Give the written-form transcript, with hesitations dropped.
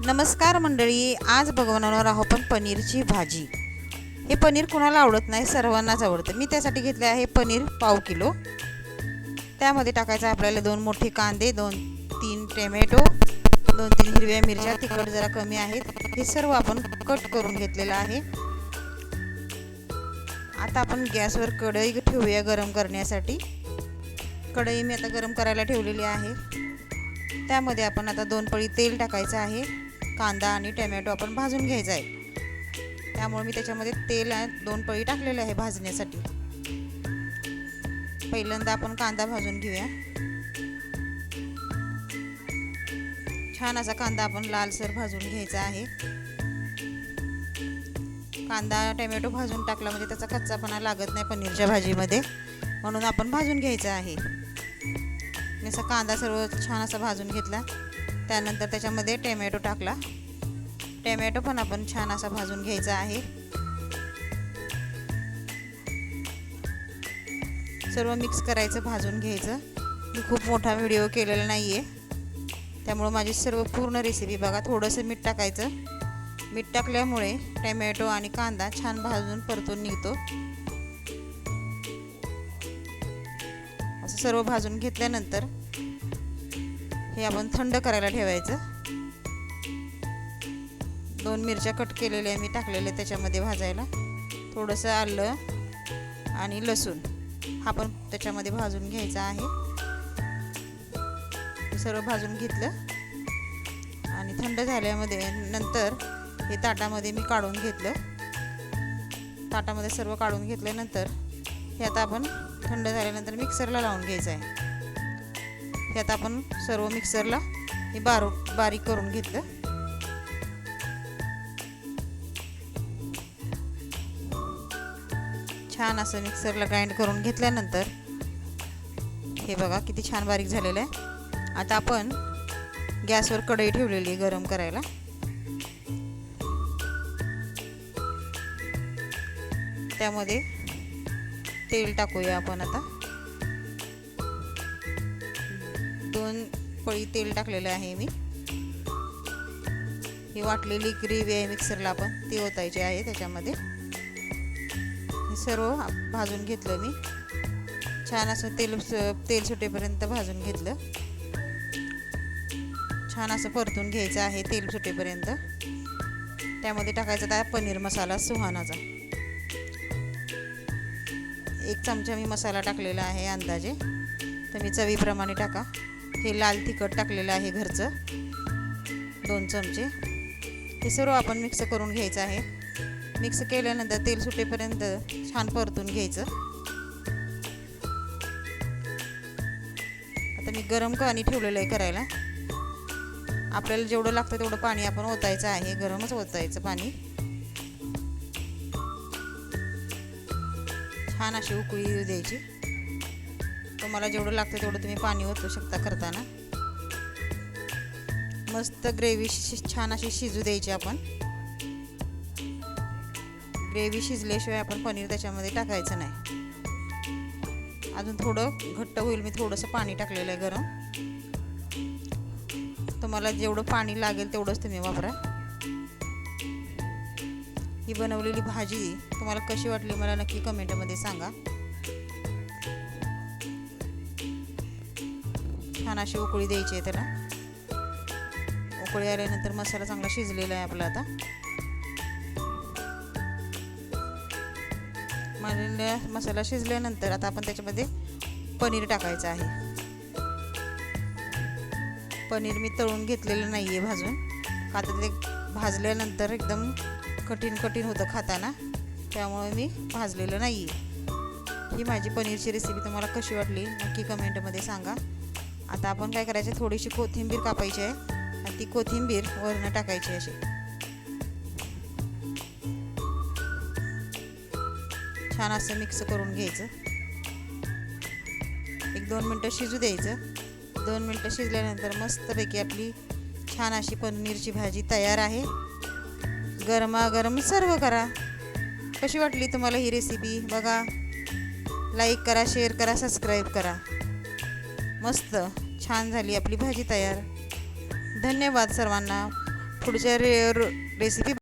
नमस्कार मंडळी, आज बनवणार आहोत आपण पनीरची भाजी। हे पनीर कुणाला आवडत नाही, सर्वांनाच आवडतं। मी त्यासाठी घेतले आहे पनीर पाव किलो। त्यामध्ये टाकायचं आपल्याला 2 मोठे कांदे, 2-3 टोमॅटो, 2-3 हिरव्या मिरच्या, तिखट जरा कमी आहेत। हे सर्व आपण कट करून घेतलेलं आहे। आता आपण गॅसवर कढई ठेवूया गरम करण्यासाठी। कढई मी आता गरम करायला ठेवलेली आहे। त्यामध्ये आपण आता 2 पळी तेल टाकायचं आहे। कांदा आणि टोमॅटो आपण भाजून घ्यायचा आहे, त्यामुळे मी त्याच्यामध्ये तेल 2 पळी टाकलेले आहे भाजण्यासाठी। पहिल्यांदा आपण कांदा भाजून घेऊया। छान असा कांदा आपण लालसर भाजून घ्यायचा आहे। कांदा टोमॅटो भाजून टाकला म्हणजे त्याचा कच्चापणा लागत नाही पनीरच्या भाजीमध्ये, म्हणून आपण भाजून घ्यायचा आहे। मी असा कांदा सर्व छान असा भाजून घेतला। त्यानंतर त्याच्यामध्ये टोमॅटो टाकला। टोमॅटो पण आपण छान असा भाजून घ्यायचा आहे। सर्व मिक्स करायचं, भाजून घ्यायचं। मी खूप मोठा व्हिडिओ केलेला नाहीये, त्यामुळे माझी सर्व पूर्ण रेसिपी बघा। थोडंसं मीठ टाकायचं। मीठ टाकल्यामुळे टोमॅटो आणि कांदा छान भाजून परतून निघतो। असं सर्व भाजून घेतल्यानंतर हे आपण थंड करायला ठेवायचं। 2 मिरच्या कट केलेल्या मी टाकलेले त्याच्यामध्ये भाजायला। थोडंसं आलं आणि लसूण हा पण त्याच्यामध्ये भाजून घ्यायचा आहे। हे सर्व भाजून घेतलं आणि थंड झाल्यामध्ये नंतर हे ताटामध्ये मी काढून घेतलं। ताटामध्ये सर्व काढून घेतल्यानंतर हे आता आपण थंड झाल्यानंतर मिक्सरला लावून घ्यायचं आहे। हे आता आपण सर्व मिक्सरला हे बारीक करून घेतलं। छान असं मिक्सरला ग्राइंड करून घेतल्यानंतर हे बघा किती छान बारीक झालेलं आहे। आता आपण गॅसवर कढई ठेवलेली आहे गरम करायला। त्यामध्ये तेल टाकूया आपण आता। 2 पळी तेल टाकलेलं आहे मी। ही वाटलेली ग्रेव्ही आहे मिक्सरला आपण ती ओतायची आहे त्याच्यामध्ये। हे सर्व भाजून घेतलं मी। छान असं तेल सुटेपर्यंत भाजून घेतलं। छान असं परतून घ्यायचं आहे तेल सुटेपर्यंत। त्यामध्ये टाकायचा आता पनीर मसाला सुहानाचा। 1 चमचा मी मसाला टाकलेला आहे अंदाजे, तुम्ही चवीप्रमाणे टाका। हे लाल तिखट टाकलेलं आहे घरचं 2 चमचे। हे सर्व आपण मिक्स करून घ्यायचं आहे। मिक्स केल्यानंतर तेल सुटेपर्यंत छान परतून घ्यायचं। आता मी गरम पाणी ठेवलेलं आहे करायला। आपल्याला जेवढं लागतं तेवढं पाणी आपण ओतायचं आहे, गरमच ओतायचं पाणी। छान अशी उकळी येऊ द्यायची। तुम्हाला जेवढं लागतं तेवढं तुम्ही पाणी ओतू शकता करताना। मस्त ग्रेव्ही छान अशी शिजू द्यायची आपण। ग्रेव्ही शिजल्याशिवाय आपण पनीर त्याच्यामध्ये टाकायचं नाही। अजून थोडं घट्ट होईल, मी थोडंसं पाणी टाकलेलं आहे गरम। तुम्हाला जेवढं पाणी लागेल तेवढंच तुम्ही वापरा। ही बनवलेली भाजी तुम्हाला कशी वाटली मला नक्की कमेंटमध्ये सांगा। छान अशी उकळी द्यायची आहे त्याला। उकळी आल्यानंतर मसाला चांगला शिजलेला आहे आपला। आता मसाला शिजल्यानंतर आता आपण त्याच्यामध्ये पनीर टाकायचं आहे। पनीर मी तळून घेतलेलं नाही आहे भाजून, का तर ते भाजल्यानंतर एकदम कठीण होतं खाताना, त्यामुळे मी भाजलेलं नाही आहे। ही माझी पनीरची रेसिपी तुम्हाला कशी वाटली नक्की कमेंटमध्ये सांगा। आता आपण काय करायचं, थोडीशी कोथिंबीर कापायची आहे आणि ती कोथिंबीर वरनं टाकायची अशी। छान असं मिक्स करून घ्यायचं। 1-2 मिनटं शिजू द्यायचं। 2 मिनटं शिजल्यानंतर मस्तपैकी आपली छान अशी पनीरची भाजी तयार आहे। गरमागरम सर्व करा। कशी वाटली तुम्हाला ही रेसिपी बघा, लाईक करा, शेअर करा, सबस्क्राईब करा। मस्त छान झाली आपली भाजी तयार। धन्यवाद सर्वांना। पुढच्या रेसिपी